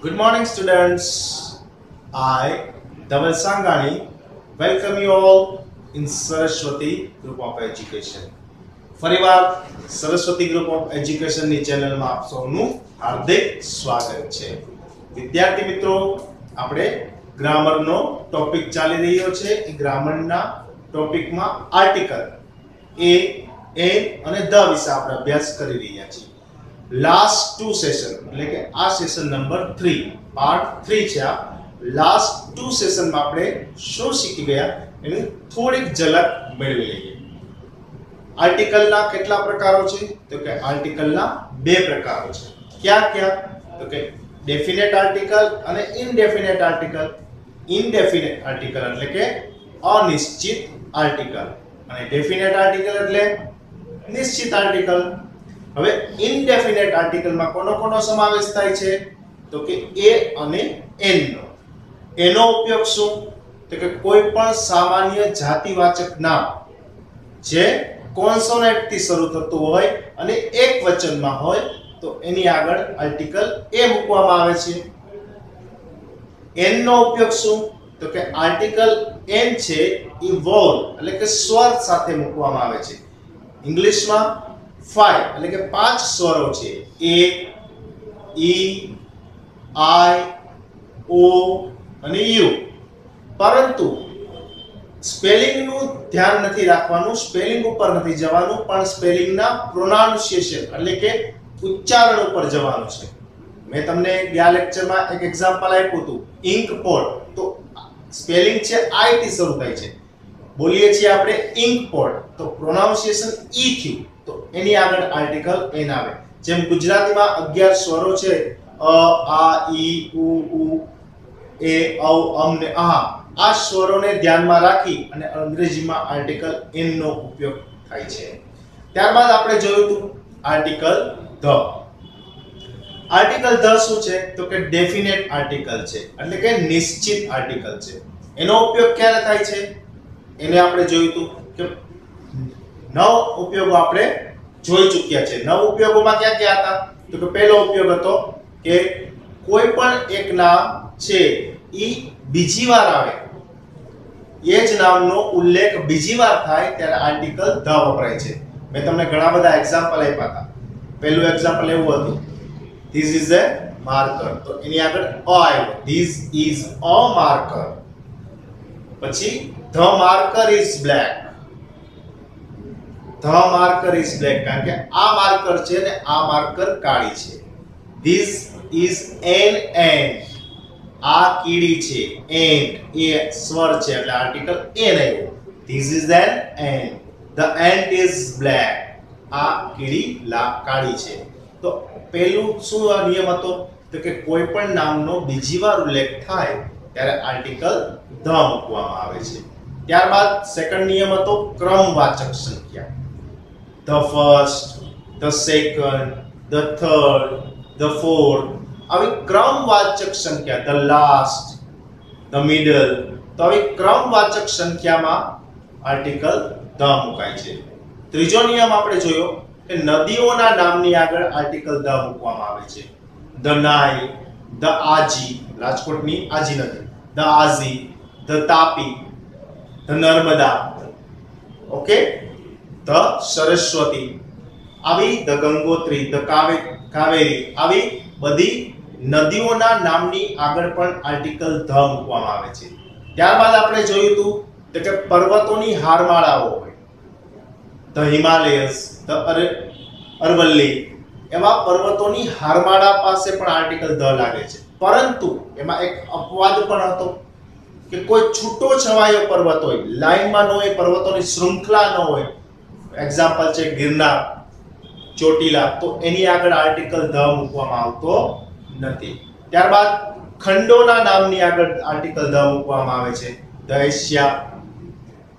Good morning, students. I, Dhaval Sangani, welcome you all in Saraswati Group of Education. ફરીવાર Saraswati group of education ની ચેનલમાં આપ સૌનું હાર્દિક સ્વાગત છે. વિદ્યાર્થી મિત્રો, આપણે ગ્રામરનો ટોપિક ચાલી રહ્યો છે. એ ગ્રામરના ટોપિકમાં આર્ટિકલ એ એન અને ધ વિશે આપણે અભ્યાસ કરી રહ્યા છીએ. લાસ્ટ ટુ સેશન એટલે કે આ સેશન નંબર 3 પાર્ટ 3 છે. આ લાસ્ટ ટુ સેશનમાં આપણે શું શીખી ગયા એની થોડીક ઝલક મેળવી લઈએ. આર્ટિકલના કેટલા પ્રકારો છે? તો કે આર્ટિકલના બે પ્રકારો છે. ક્યા ક્યા? તો કે ડેફિનેટ આર્ટિકલ અને ઇનડેફિનેટ આર્ટિકલ. ઇનડેફિનેટ આર્ટિકલ એટલે કે અનિશ્ચિત આર્ટિકલ અને ડેફિનેટ આર્ટિકલ એટલે નિશ્ચિત આર્ટિકલ. હવે ઇનડેફિનેટ આર્ટિકલમાં કોનો સમાવેશ થાય છે? તો કે એ અને એન નો. એનો ઉપયોગ શું? તો કે કોઈ પણ સામાન્ય જાતિવાચક નામ જે કોન્સોનેન્ટ થી શરૂ થતું હોય અને એક વચનમાં હોય તો એની આગળ આર્ટિકલ એ મૂકવામાં આવે છે. એન નો ઉપયોગ શું? તો કે આર્ટિકલ એન છે એ વોલ એટલે કે સ્વર સાથે મૂકવામાં આવે છે. ઇંગ્લિશમાં 5 એટલે કે 5 સ્વરો છે. એ, ઈ, આઈ, ઓ અને યુ. પરંતુ સ્પેલિંગ નું ધ્યાન નથી રાખવાનું, સ્પેલિંગ ઉપર નથી જવાનું, પણ સ્પેલિંગ ના પ્રોનાઉન્સિએશન એટલે કે ઉચ્ચારણ ઉપર જવાનું છે. મેં તમને ગયા લેક્ચરમાં એક એક્ઝામ્પલ આપ્યું હતું ઇન્ક પોટ. તો સ્પેલિંગ છે આઈ થી શરૂ થાય છે. બોલીએ છીએ આપણે ઇન્ક પોટ તો પ્રોનાઉન્સિએશન ઈ થયું તો એની આગળ આર્ટિકલ એન આવે. જેમ ગુજરાતીમાં 11 સ્વરો છે અ, આ, ઈ, ઉ, એ, ઔ, અમ ને આ. આ સ્વરોને ધ્યાનમાં રાખી અને અંગ્રેજીમાં આર્ટિકલ એન નો ઉપયોગ થાય છે. ત્યારબાદ આપણે જોયું હતું આર્ટિકલ ધ. આર્ટિકલ ધ શું છે? તો કે ડેફિનેટ આર્ટિકલ છે એટલે કે નિશ્ચિત આર્ટિકલ છે. એનો ઉપયોગ ક્યારે થાય છે? એને આપણે જોયું હતું કે 9 ઉપયોગો આપણે જોઈ ચૂક્યા છે. 9 ઉપયોગોમાં ક્યાં ક્યાં હતા? તો કે પહેલો ઉપયોગ હતો કે કોઈ પણ એક નામ છે ઈ બીજી વાર આવે, એ જ નામનો ઉલ્લેખ બીજી વાર થાય ત્યારે આર્ટિકલ ધ વપરાય છે. મેં તમને ઘણા બધા એક્ઝામ્પલ આપ્યા હતા. પહેલું એક્ઝામ્પલ એવું હતું ધીસ ઇઝ અ માર્કર તો એની આગળ અ આવ્યો, ધીસ ઇઝ અ માર્કર. પછી the marker is black, the marker is black કારણ કે આ માર્કર છે ને આ માર્કર કાળી છે. ધીસ ઇઝ એન એન્ટ, આ કીડી છે. એન્ટ એ સ્વર છે એટલે આર્ટિકલ એન આવ્યો. This is an ant, the ant is black, આ કીડી કાળી છે. તો પહેલું શું નિયમ હતો? તો કે કોઈ પણ નામનો બીજી વાર ઉલ્લેખ થાય ત્યારે આર્ટિકલ ધ મૂકવામાં આવે છે. ત્યારબાદ સેકન્ડ નિયમ હતો ક્રમવાચક સંખ્યા. The first, the second, the third, the fourth આવી ક્રમવાચક સંખ્યા, ધ લાસ્ટ, ધ મિડલ. તો આવી ક્રમવાચક સંખ્યામાં આર્ટિકલ ધ મુકાય છે. ત્રીજો નિયમ આપણે જોયો કે નદીઓના નામની આગળ આર્ટિકલ ધ મૂકવામાં આવે છે. ધ નાઇલ, ધ આજી, રાજકોટની આજી નદી, the Aji, the Tapi, the Narmada, okay, the Saraswati, આવી ધ ગંગોત્રી, ધ કાવેરી, આવી બધી નદીઓના નામની આગળ પણ આર્ટિકલ ધ મૂકવામાં આવે છે. ત્યારબાદ આપણે જોયું હતું કે પર્વતોની હારમાળાઓ હોય, ધ હિમાલયસ, ધ અરવલ્લી, એવા પર્વતોની હારમાળા પાસે પણ આર્ટિકલ ધ લાગે છે. પરંતુ એમાં એક અપવાદ પણ હતો કે કોઈ છૂટો છવાયો પર્વત હોય, લાઈનમાં ન હોય, પર્વતોની શૃંખલા ન હોય, એક્ઝામ્પલ છે ગિરનાર, ચોટીલા, તો એની આગળ આર્ટિકલ ધ મૂકવામાં આવતો નથી. ત્યારબાદ ખંડોના નામની આગળ આર્ટિકલ ધ મૂકવામાં આવે છે. The Asia,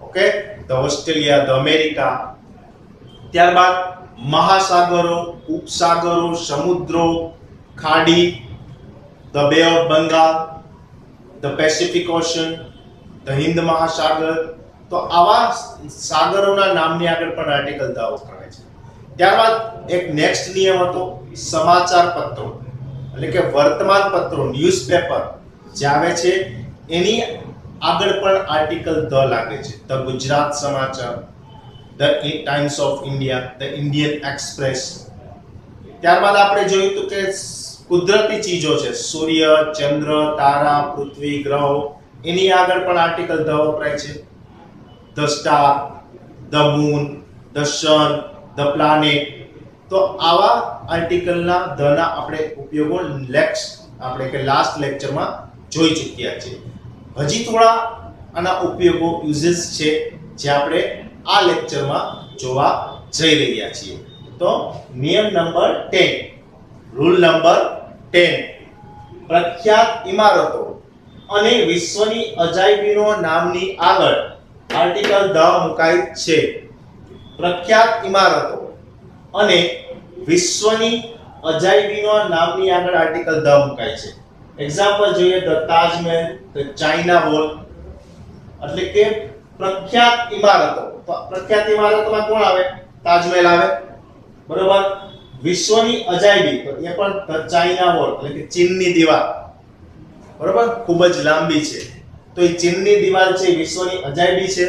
okay, the Australia, the America. ત્યારબાદ મહાસાગરો, ઉપસાગરો, સમુદ્રો, ખાડી, the bay of Bengal, the Pacific ocean, the Hind મહાસાગર. તો આવા સાગરોના નામની આગળ પણ આર્ટિકલ ધ વપરાય છે. ત્યારબાદ એક નેક્સ્ટ નિયમ હતો સમાચાર પત્રો. એટલે કે વર્તમાન પત્રો ન્યૂઝપેપર જે આવે છે એની આગળ પણ આર્ટિકલ ધ લાગે છે. ધ ગુજરાત સમાચાર, the times of India, the Indian express. ત્યારબાદ આપણે જોયું તો કે કુદરતી ચીજો છે, સૂર્ય, ચંદ્ર, તારા, પૃથ્વી, ગ્રહો, એની આગળ પણ આર્ટિકલ ધ વપરાય છે. The star, the moon, the sun, the planet. તો આવા આર્ટિકલના ધ ના આપણે ઉપયોગો આપણે કે લાસ્ટ લેક્ચરમાં જોઈ ચૂક્યા છે. હજી થોડા આના ઉપયોગો યુઝેસ છે જે આપણે આ લેક્ચરમાં જોવા જઈ રહ્યા છીએ. તો નિયમ નંબર 10, રૂલ નંબર 10, પ્રખ્યાત ઇમારતો અને વિશ્વની અજાયબીનો નામની આગળ આર્ટિકલ ધ મુકાય છે. પ્રખ્યાત ઇમારતો અને વિશ્વની અજાયબીનો નામની આગળ આર્ટિકલ ધ મુકાય છે. એક્ઝામ્પલ જોઈએ, the Taj Mahal, the China wall. એટલે કે પ્રખ્યાત ઇમારતો. તો પ્રખ્યાત ઇમારતોમાં કોણ આવે? તાજમહેલ આવે, બરોબર. વિશ્વની અજાયબી તો એ પણ ધ ચાઇના વોલ એટલે કે ચીનની દીવાલ, બરોબર, ખૂબ જ લાંબી છે. તો એ ચીનની દીવાલ છે, વિશ્વની અજાયબી છે.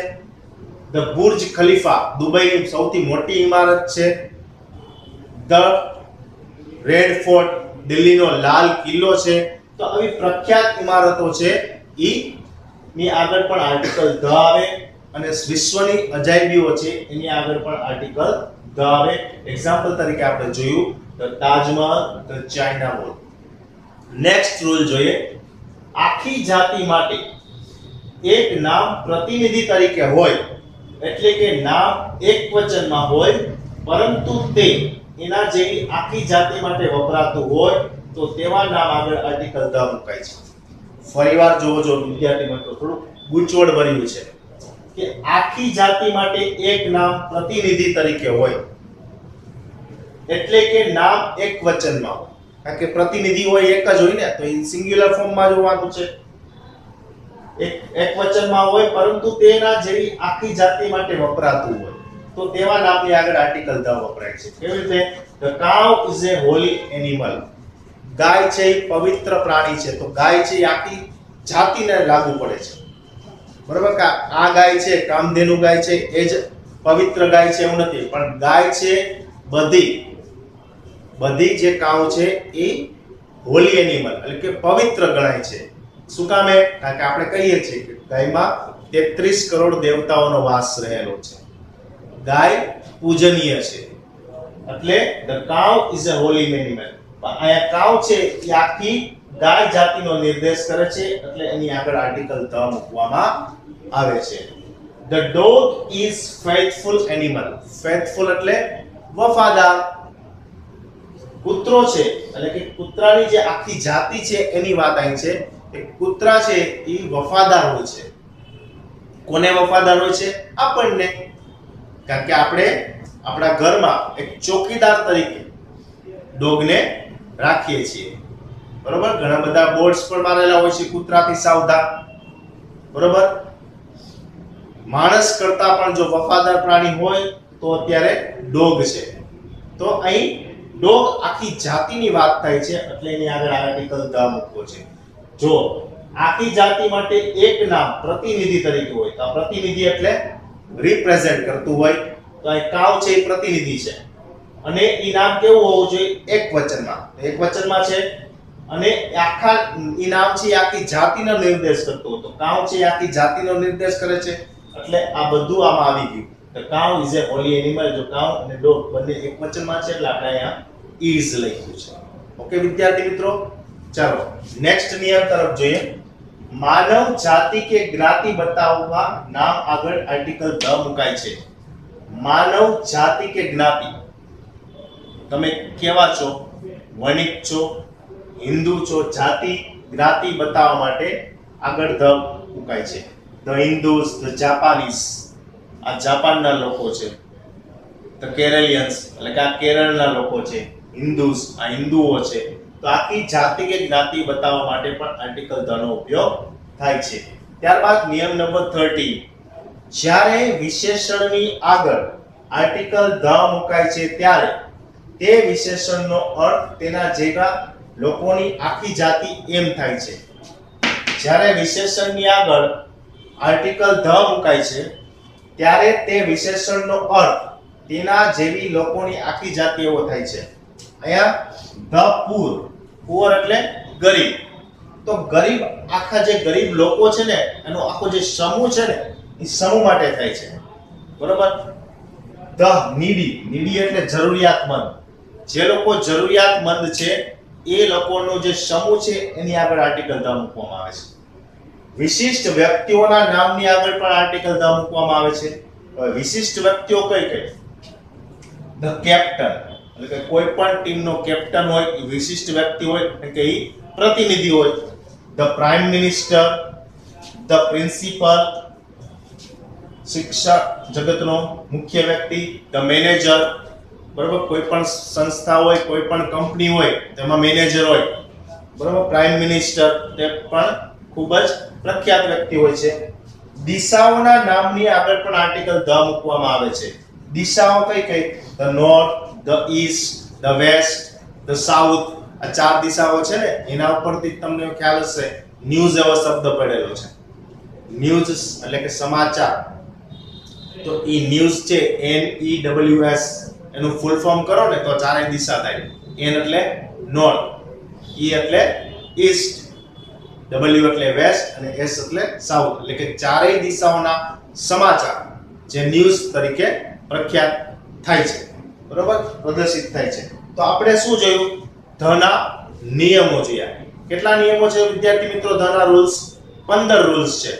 ધ બુર્જ ખલીફા દુબઈની સૌથી મોટી ઇમારત છે. The red fort દિલ્હીનો Lal Qila છે. તો આવી પ્રખ્યાત ઇમારતો છે ઈ ની આગળ પણ આર્ટિકલ ધ આવે અને વિશ્વની અજાયબીઓ છે એની આગળ પણ આર્ટિકલ ધ આવે. એક્ઝામ્પલ તરીકે આપણે જોયું the Taj Mahal, the China wall. Next rule જોઈએ, આખી જાતિ માટે એક નામ પ્રતિનિધિ તરીકે હોય, એટલે કે નામ એકવચનમાં હોય પરંતુ તે એના જેવી આખી જાતિ માટે વપરાતું હોય તો તેવા નામ આગળ આર્ટિકલ ધ મુકાય છે. ફરીવાર જોજો વિદ્યાર્થી મિત્રો, થોડું ગૂંચવણ ભર્યું છે કે આખી જાતિ માટે એક નામ પ્રતિનિધિ તરીકે હોય એટલે કે નામ એકવચનમાં હોય. કારણ કે પ્રતિનિધિ હોય એક જ હોય ને, તો એ સિંગ્યુલર ફોર્મમાં જોવાનું છે. એકવચનમાં હોય પરંતુ તેના જેવી આખી જાતિ માટે વપરાતું હોય તો તેવા નામની આગળ આર્ટિકલ ધ વપરાય છે. કેવી રીતે? The cow is a holy animal. ગાય છે એ પવિત્ર પ્રાણી છે. તો ગાય છે એ આખી જાતિને લાગુ પડે છે, બરોબર. કે આ ગાય છે કામધેનુ ગાય છે એ જ પવિત્ર ગાય છે એવું નથી, પણ ગાય છે બધી જે કાઉ છે એ હોલી એનિમલ એટલે કે પવિત્ર ગણાય છે. શું કામે? કારણ કે આપણે કહીએ છીએ કે ગાયમાં 33 કરોડ દેવતાઓનો વાસ રહેલો છે. ગાય પૂજનીય છે એટલે the cow is a Holi animal. અહીંયા કાઉ છે એ આખી ગાય જાતિનો નિર્દેશ કરે છે એટલે એની આગળ આર્ટિકલ ધ મૂકવામાં આવે છે. The dog is faithful animal. Faithful એટલે વફાદાર. કૂતરો છે એટલે કે કૂતરાની જે આખી જાતિ છે એની વાત અહીં છે. એક કૂતરા છે એ વફાદાર હોય છે. કોને વફાદાર હોય છે? આપણને. કારણ કે આપણે આપણા ઘરમાં એક ચોકીદાર તરીકે ડોગને રાખીએ છીએ, બરોબર. ઘણા બધા બોર્ડ્સ પણ મારેલા હોય છે કૂતરાથી સાવધાન, બરોબર. માણસ કરતા પણ જો વફાદાર પ્રાણી હોય તો અત્યારે ડોગ છે. તો અહીં ડોગ આખી જાતિની વાત થાય છે એટલે એની આગળ આર્ટિકલ ધ મૂકવો છે. જો આખી જાતિ માટે એક નામ પ્રતિનિધિ તરીકે હોય તો પ્રતિનિધિ એટલે રિપ્રેઝન્ટ કરતું હોય. તો આ કાવ છે એ પ્રતિનિધિ છે અને ઈ નામ કેવું હોવું જોઈએ? એકવચનમાં છે અને આખા ઈ નામ છે આખી જાતિનો નિર્દેશ કરતો હોય. તો કાવ છે આખી જાતિનો નિર્દેશ કરે છે એટલે આ બધું આમાં આવી ગયું. The cow is a holy animal. જો કાઉ અને ડોગ બંને એકવચનમાં છે એટલે આપણે અહીંયા ઇઝ લખ્યું છે. ઓકે વિદ્યાર્થી મિત્રો, ચાલો નેક્સ્ટ નિયમ તરફ જોઈએ. માનવ જાતિ કે જ્ઞાતિ બતાવવા નામ આગળ આર્ટિકલ ધ મુકાય છે. માનવ જાતિ કે જ્ઞાતિ, તમે કેવા છો? વણિક છો, હિન્દુ છો? જાતિ જ્ઞાતિ બતાવવા માટે આગળ ધ મુકાય છે. ધ હિન્દુસ, ધ જાપાનીઝ, આ જાપાનના લોકો છે. ધ કેરલિયન્સ એટલે કે આ કેરળના લોકો છે. હિન્દુસ, આ હિન્દુઓ છે. તો આખી જાતિ કે જ્ઞાતિ બતાવવા માટે પણ આર્ટિકલ ધ નો ઉપયોગ થાય છે. ત્યારબાદ નિયમ નંબર 13, જ્યારે વિશેષણની આગળ આર્ટિકલ ધ મુકાય છે ત્યારે તે વિશેષણનો અર્થ તેના જેવા લોકોની આખી જાતિ એમ થાય છે. જ્યારે વિશેષણની આગળ આર્ટિકલ ધ મુકાય છે ત્યારે તે વિશેષણનો અર્થ તેના જેવી લોકોની આખી જાતિ એવો થાય છે. અહીંયા ધ પુઅર, પુઅર એટલે ગરીબ. તો ગરીબ, આખા જે ગરીબ લોકો છે ને એનો આખો જે સમૂહ છે ને એ સમૂહ માટે થાય છે. બરોબર. ધ નીડી, નીડી એટલે જરૂરિયાતમંદ. જે લોકો જરૂરિયાતમંદ છે એ લોકોનો જે સમૂહ છે એની આગળ આર્ટિકલ ધ મૂકવામાં આવે છે. વિશિષ્ટ વ્યક્તિઓના નામની આગળ પણ આર્ટિકલ ધ મૂકવામાં આવે છે. વિશિષ્ટ વ્યક્તિઓ કઈ કઈ? ધ કેપ્ટન, એટલે કે કોઈ પણ ટીમનો કેપ્ટન હોય એ વિશિષ્ટ વ્યક્તિ હોય, એટલે કે એ પ્રતિનિધિ હોય. The prime minister, the principal, શિક્ષા જગતનો મુખ્ય વ્યક્તિ, ધ મેનેજર. બરોબર. કોઈ પણ સંસ્થા હોય, કોઈ પણ કંપની હોય તેમાં મેનેજર હોય. બરોબર. પ્રાઇમ મિનિસ્ટર તે પણ ખૂબ જ પ્રખ્યાત વ્યક્તિ હોય છે. દિશાઓના નામની આગળ પણ આર્ટિકલ ધ મૂકવામાં આવે છે. દિશાઓ કઈ કઈ? The north, the east, the west, the south. આ ચાર દિશાઓ છે ને એના ઉપરથી તમને ખ્યાલ હશે ન્યૂઝ એવો શબ્દ પડેલો છે. ન્યૂઝ એટલે કે સમાચાર. તો ઈ ન્યૂઝ છે NEWS, એનું ફૂલ ફોર્મ કરો ને તો ચારે દિશા થાય. N એટલે નોર્થ, E એટલે ઈસ્ટ, W એટલે વેસ્ટ અને S એટલે સાઉથ. એટલે કે ચારેય દિશાઓના સમાચાર જે ન્યૂઝ તરીકે પ્રખ્યાત થાય છે. બરોબર, પ્રદર્શિત થાય છે. તો આપણે શું જોયું? ધના નિયમો જોયા. કેટલા નિયમો છે વિદ્યાર્થી મિત્રો? ધના રૂલ્સ 15 રૂલ્સ છે.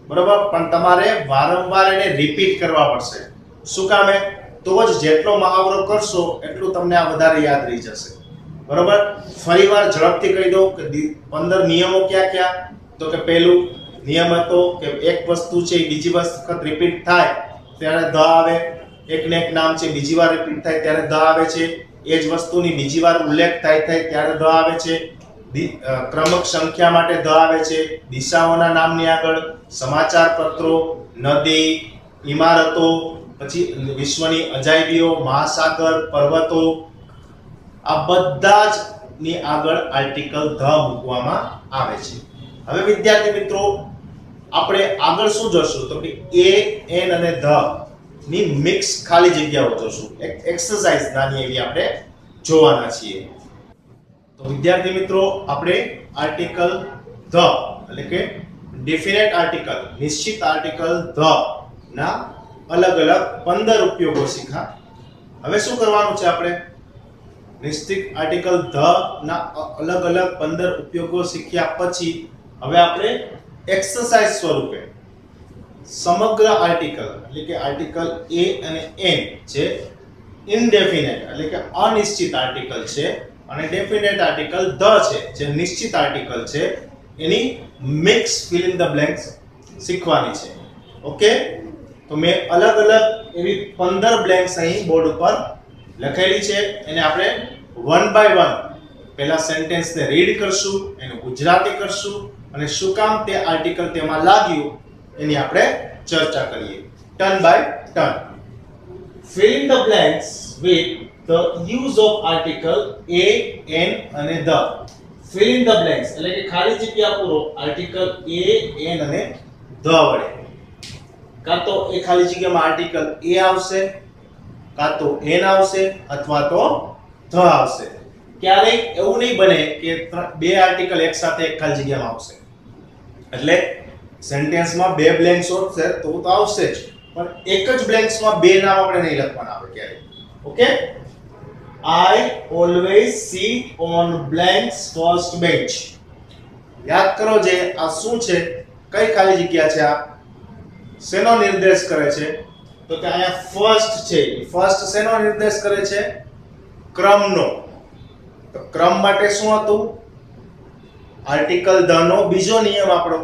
બરોબર. પણ તમારે વારંવાર એને રિપીટ કરવા પડશે. શું કામે? તો જ જેટલો મહાવરો કરશો એટલું તમને આ વધારે યાદ રહી જશે. બરોબર. ફરીવાર ઝડપથી કહી દઉં કે 15 નિયમો ક્યાં ક્યાં? તો કે પહેલું નિયમ હતો કે એક વસ્તુ છે એ બીજી વખત રિપીટ થાય ત્યારે ધ આવે. એકને એક નામ છે બીજી વાર રિપીટ થાય ત્યારે ધ આવે છે. એ જ વસ્તુની બીજી વાર ઉલ્લેખ થાય ત્યારે ધ આવે છે. ક્રમક સંખ્યા માટે ધ આવે છે. દિશાઓના નામની આગળ સમાચાર પત્રો, નદી, ઇમારતો, પછી વિશ્વની અજાયબીઓ, મહાસાગર, પર્વતો, આ બધા જ ની આગળ આર્ટિકલ ધ મૂકવામાં આવે છે. હવે વિદ્યાર્થી મિત્રો આપણે આગળ શું જોશું? તો કે એ, એન અને ધ ની મિક્સ ખાલી જગ્યાઓ જોશું. એક એક્સરસાઇઝ નાની એવી આપણે જોવાના છીએ. તો વિદ્યાર્થી મિત્રો આપણે આર્ટિકલ ધ એટલે કે ડેફિનેટ આર્ટિકલ, નિશ્ચિત આર્ટિકલ ધ ના અલગ અલગ 15 ઉપયોગો શીખ્યા. હવે શું કરવાનું છે? આપણે નિશ્ચિત આર્ટિકલ ધ ના અલગ અલગ 15 ઉપયોગો શીખ્યા પછી હવે આપણે એક્સરસાઇઝ સ્વરૂપે સમગ્ર આર્ટિકલ એટલે કે આર્ટિકલ એ અને એન જે ઇનડેફિનેટ એટલે કે અનિશ્ચિત આર્ટિકલ છે અને ડેફિનેટ આર્ટિકલ ધ છે જે નિશ્ચિત આર્ટિકલ છે એની mix fill in the blanks શીખવાની છે. ઓકે. તો મેં અલગ અલગ એવી 15 બ્લેન્ક્સ અહીં બોર્ડ ઉપર લખેલી છે. એને આપણે વન બાય વન પહેલા સેન્ટેન્સને રીડ કરશું, એનું ગુજરાતી કરશું અને શું કામ તે આર્ટિકલ તેમાં લાગ્યું એની આપણે ચર્ચા કરીએ. Turn by turn. Fill in the blanks with the use of article a, n અને the. Fill in the blanks એટલે કે ખાલી જગ્યા પૂરો આર્ટિકલ a, n અને the વડે. કાં તો એ ખાલી જગ્યામાં આર્ટિકલ a આવશે, કાં તો n આવશે અથવા તો the આવશે. ક્યારેય એવું નહીં બને કે બે આર્ટિકલ એકસાથે એક ખાલી જગ્યામાં આવશે. એટલે સેન્ટેન્સમાં બે બ્લેન્ક્સ હોશે તો આવશે જ, પણ એક જ બ્લેન્ક્સમાં બે નામ આપણે નહીં લખવાના આવે ક્યારેય. Okay. I always sit on blanks first bench. યાદ કરો જે આ શું છે? કઈ ખાલી જગ્યા છે? આ શેનો નિર્દેશ કરે છે? તો કે અહીંયા ફર્સ્ટ છે. ફર્સ્ટ શેનો નિર્દેશ કરે છે? ક્રમનો. તો ક્રમ માટે શું હતું? આર્ટિકલ ધ નો બીજો નિયમ આપણો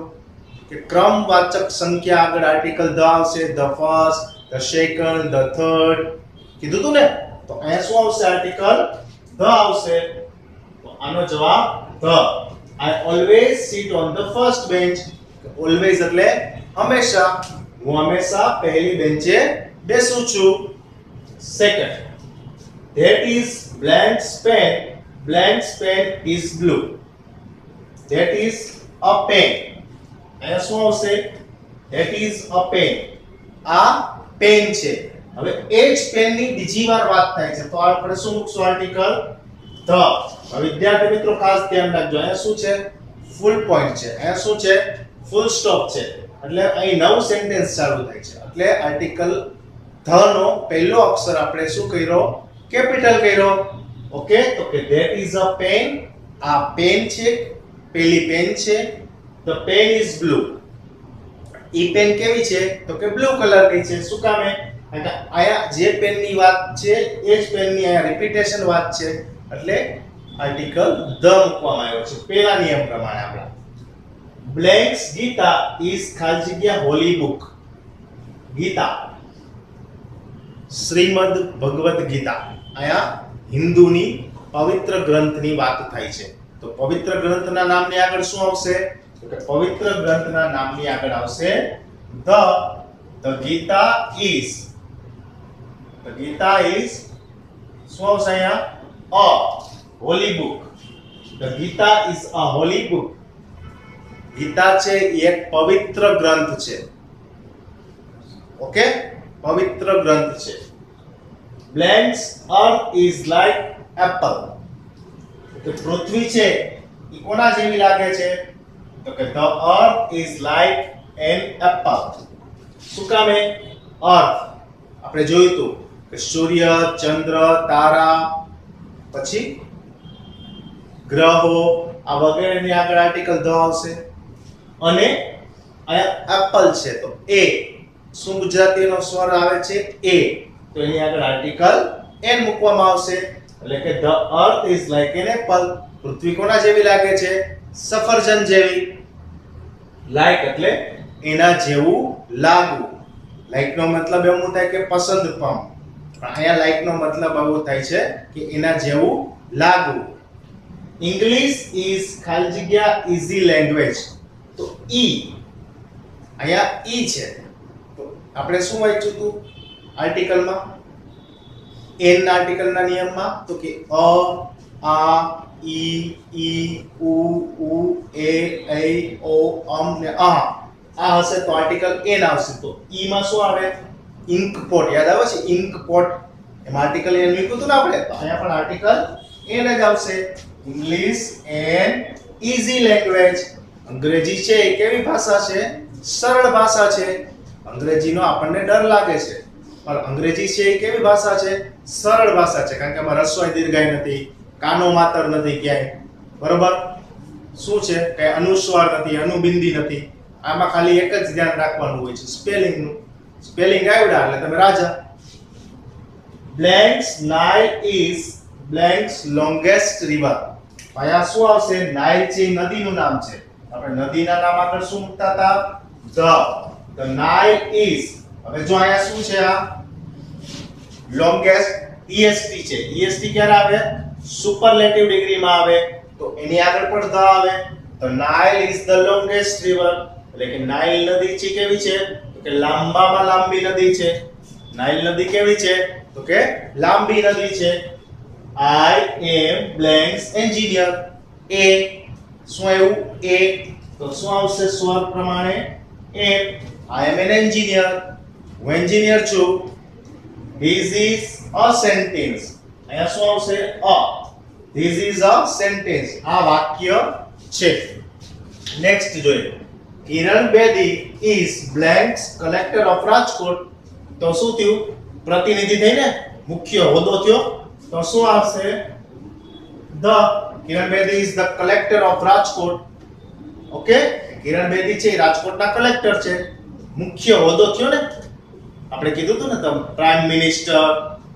કે ક્રમવાચક સંખ્યા આગળ આર્ટિકલ ધ આવશે. The first, the second, the third કીધું તું ને. તો અહીંયા શું આવશે? આર્ટિકલ ધ આવશે. તો આનો જવાબ the. I always sit on the first bench. Always એટલે હંમેશા. હું હંમેશા પહેલી બેન્ચે બેસું છું. Second, that is blank pen Blank's pen is blue. That is a pen. અહીંયા શું આવશે? That is a pen. આ પેન છે. હવે એ જ પેનની બીજી વાર વાત થાય છે તો આપણે શું મૂકશું આર્ટિકલ the. હવે વિદ્યાર્થી મિત્રો ખાસ ધ્યાન રાખજો, અહીંયા શું છે? ફૂલ પોઈન્ટ છે. અહીંયા શું છે? ફૂલ સ્ટોપ છે. એટલે અહીં નવું સેન્ટેન્સ ચાલુ થાય છે. એટલે આર્ટિકલ the નો પહેલો અક્ષર આપણે શું કર્યો? કેપિટલ કર્યો. ઓકે, તો કે that is a pen. આ પેન છે, પેલી પેન છે. the pen is blue. ઈ પેન કેવી છે? તો કે બ્લુ કલરની છે. શું કામે? કારણ કે આયા જે પેનની વાત છે એ જ પેનની આયા રિપીટેશન વાત છે એટલે આર્ટિકલ the મૂકવામાં આવ્યો છે પહેલા નિયમ પ્રમાણે. આપણા Blank's Gita is ખાલી જગ્યા હોલી બુક. ગીતા શ્રીમદ ભગવદ ગીતા આયા હિન્દુની પવિત્ર ગ્રંથની વાત થાય છે. તો પવિત્ર ગ્રંથના નામની આગળ શું આવશે? તો કે પવિત્ર ગ્રંથના નામની આગળ આવશે the Gita is. The Gita is શું આવશે અહીંયા? a holy book. The Gita is a holy book. Gita છે એક પવિત્ર ગ્રંથ છે. ઓકે, પવિત્ર ગ્રંથ છે. Blank's earth is like apple. તો પૃથ્વી છે એ કોના જેવી લાગે છે? તો કે the earth is like an apple. શું કામે? earth આપણે જોયું હતું કે સૂર્ય, ચંદ્ર, તારા, પછી ગ્રહો આ વગેરેની આગળ આર્ટિકલ the આવશે. અને આ એપલ છે તો એ શું ગુજરાતીનો સ્વર આવે છે? એ. તો એની આગળ આર્ટિકલ n મૂકવામાં આવશે. એટલે કે the earth is like an apple. પૃથ્વી કોના જેવી લાગે છે? સફરજન જેવી. લાઈક એટલે એના જેવું લાગવું. લાઈક નો મતલબ એવું થાય કે પસંદ પામ, પણ અહીંયા લાઈક નો મતલબ એવો થાય છે કે એના જેવું લાગવું. ઇંગ્લિશ ઇઝ ખાલી જગ્યા ઈઝી લેંગ્વેજ. તો ઈ અહીંયા ઈ છે તો આપણે શું વાંચ્યું હતું આર્ટિકલમાં? એન આર્ટિકલના નિયમમાં તો કે અ, આ, ઈ, ઈ, ઉ, ઉ, એ, ઐ, ઓ, ને આ હશે તો આર્ટિકલ એન આવશે. તો ઈ માં શું આવે? Ink pot. યાદ આવે છે? Ink pot. એમાં આર્ટિકલ એન લખ્યું હતું ને આપણે, તો અહીંયા પણ આર્ટિકલ એન જ આવશે. English an easy language. અંગ્રેજી છે એ કેવી ભાષા છે? સરળ ભાષા છે. અંગ્રેજીનો આપણને ડર લાગે છે પણ અંગ્રેજી છે એ કેવી ભાષા છે? સરળ ભાષા છે. કારણ કે એમાં રસ્વઈ દીર્ઘાઈ નથી, કાનો માતર નથી ક્યાંય. બરોબર? શું છે? કઈ અનુસ્વાર નથી, અનુબિંદી નથી. આમાં ખાલી એક જ ધ્યાન રાખવાનું હોય છે સ્પેલિંગનું. સ્પેલિંગ આવડ્યા એટલે તમે રાજા. Blank's Nile is Blank's longest river. આયા શું આવશે? નાઇલ છે નદીનું નામ છે. આપણે નદીના નામ આગળ શું મૂકતા હતા? the Nile is. હવે જો અહીંયા શું છે? આ longest est છે. est ક્યારે આવે? સુપરલેટિવ ડિગ્રીમાં આવે તો એની આગળ પણ the આવે. the Nile is the longest river. એટલે કે નાઇલ નદી છે કેવી છે? તો કે લાંબામાં લાંબી નદી છે. નાઇલ નદી કેવી છે? તો કે લાંબી નદી છે. I am Blank's engineer. A શું આવ્યું? A. તો શું આવશે સ્વર પ્રમાણે? A. I am an engineer. હું એન્જિનિયર છું. This is a sentence. અહીંયા શું આવશે? a. This is a sentence. આ વાક્ય છે. નેક્સ્ટ જોઈએ. કિરણ Bedi is Blank's collector of Rajkot. તો શું થયું? પ્રતિનિધિ થઈને મુખ્ય હોદ્દો થયો. તો શું આવશે? the. Kiran Bedi is the collector of Rajkot. Okay, Kiran Bedi છે રાજકોટના કલેક્ટર છે. મુખ્ય હોદ્દો થયો ને. આપણે કીધું હતું ને પ્રાઇમ મિનિસ્ટર,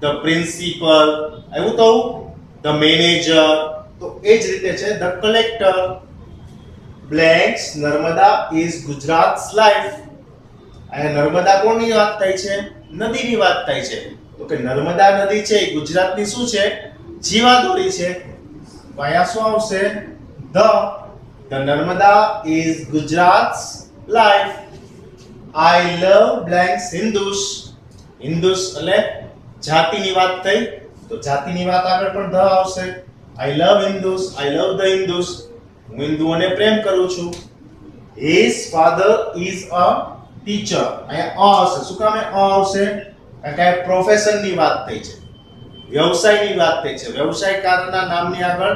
ધ પ્રિન્સિપલ, એવું તો ધ મેનેજર. તો એ જ રીતે છે the collector. Blank's Narmada is Gujarat's life. આ નર્મદા કોની વાત થાય છે? નદીની વાત થાય છે. તો કે નર્મદા નદી છે એ ગુજરાતની શું છે? જીવાદોરી છે. તો અહીંયા શું આવશે? the Narmada is Gujarat's life. I love Blank's Hindus. Hindus એટલે જાતિની વાત થઈ તો જાતિની વાત આગળ પણ the આવશે. I love Hindus. I love the Hindus. હું હિન્દુઓને પ્રેમ કરું છું. His father is a teacher. અહીંયા આવશે. શું કામ આવશે? કારણ કે પ્રોફેશનની વાત થઈ છે, વ્યવસાયની વાત થઈ છે. વ્યવસાયકારના નામની આગળ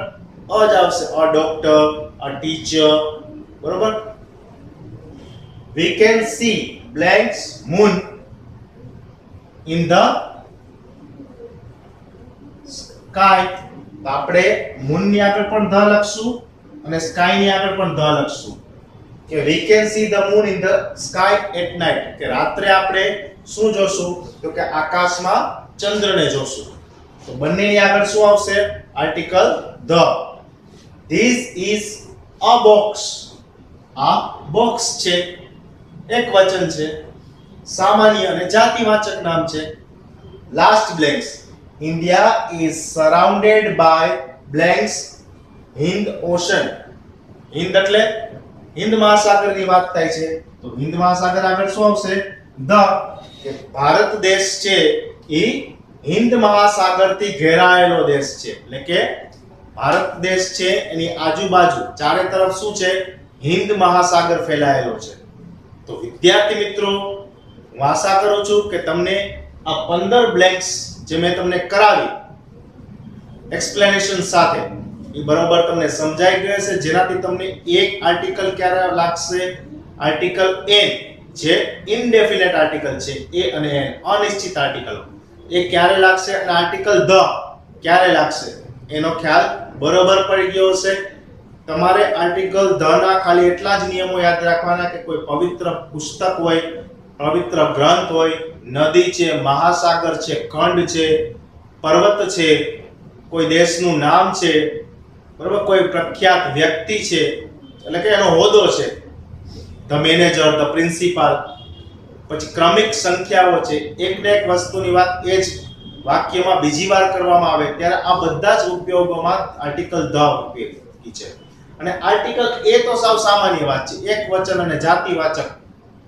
જ આવશે. અ ડોક્ટર, અ ટીચર, બરોબર. We can see blanks moon in the sky. તો આપણે મૂન ની આગળ પણ ધ લખશું અને સ્કાય ની આગળ પણ ધ લખશું કે we can see the moon in the sky at night. કે રાત્રે આપણે શું જોશું? તો કે આકાશમાં ચંદ્રને જોશું. તો બંનેની આગળ શું આવશે? Article the. This is a box. આ બોક્સ છે, એક વચન છે, સામાન્ય અને જાતિવાચક નામ છે. Last blanks. India is surrounded by blanks Hind Ocean. Hind એટલે હિન્દ મહાસાગરની વાત થાય છે. તો હિન્દ મહાસાગર આગળ શું આવશે? ધ. કે ભારત દેશ છે એ હિન્દ મહાસાગરથી ઘેરાયેલો દેશ છે. એટલે કે ભારત દેશ છે એની આજુબાજુ ચારે તરફ શું છે? હિન્દ મહાસાગર ફેલાયેલો છે. તો વિદ્યાર્થી મિત્રો, હું આશા કરું છું કે તમને આ 15 બ્લેન્ક્સ જે મેં તમને કરાવી એક્સપ્લેનેશન સાથે એ બરોબર તમને સમજાઈ ગયું હશે, જેનાથી તમને એક આર્ટિકલ ક્યારે લાગશે? આર્ટિકલ એન જે ઇનડેફિનેટ આર્ટિકલ છે, એ અને એન અનિશ્ચિત આર્ટિકલ, એ ક્યારે લાગશે અને આર્ટિકલ ધ ક્યારે લાગશે એનો ખ્યાલ બરોબર પડી ગયો હશે. તમારે આર્ટિકલ ધ ના ખાલી એટલા જ નિયમો યાદ રાખવાના કે કોઈ પવિત્ર પુસ્તક હોય, પવિત્ર ગ્રંથ હોય, નદી છે, મહાસાગર છે, ખંડ છે, પર્વત છે, કોઈ દેશનું નામ છે, બરાબર, કોઈ પ્રખ્યાત વ્યક્તિ છે, એટલે કે એનો હોદ્દો છે, ધ મેનેજર, ધ પ્રિન્સિપાલ, પછી ક્રમિક સંખ્યાઓ છે, એક ને એક વસ્તુની વાત એ જ વાક્યમાં બીજી વાર કરવામાં આવે ત્યારે આ બધા જ ઉપયોગોમાં આર્ટિકલ ધ ઉપયોગી છે. અને આર્ટિકલ એ તો સાવ સામાન્ય વાત છે, એક વચન અને જાતિવાચક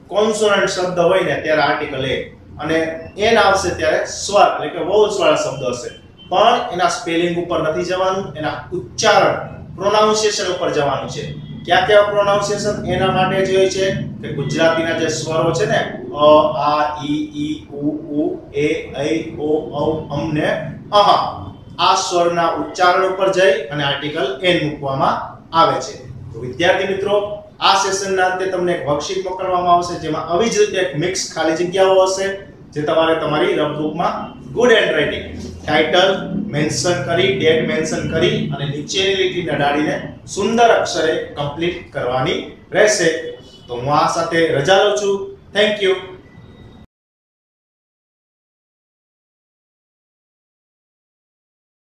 કોન્સોનન્ટ શબ્દ હોય ને ત્યારે આર્ટિકલ એ, અને એન આવશે ત્યારે સ્વર એટલે કે વાઉલ્સ વાળા શબ્દ હશે, પણ એના સ્પેલિંગ ઉપર નથી જવાનું, એના ઉચ્ચારણ પ્રોનાઉન્સિએશન ઉપર જવાનું છે. ક્યાં કેવા પ્રોનાઉન્સિએશન એના માટે જે હોય છે કે ગુજરાતીના જે સ્વરો છે ને અ, આ, ઈ, ઉ, એ, ઐ, ઓ, ઔ, અમ ને અહ, આ સ્વરના ઉચ્ચારણ ઉપર જઈ અને આર્ટિકલ એન મૂકવામાં આવે છે. તો વિદ્યાર્થી મિત્રો, આ સેશનના અંતે તમને એક વર્કશીટ મોકલવામાં આવશે જેમાં આવી જ રીતે એક મિક્સ ખાલી જગ્યાઓ હશે જે તમારે તમારી રફબુકમાં good handwriting title mention કરી, ડેટ મેન્શન કરી અને નીચેની લીટી નડાડીને સુંદર અક્ષરે કમ્પ્લીટ કરવાની રહેશે. તો હું આ સાથે રજા લઉં છું. Thank you.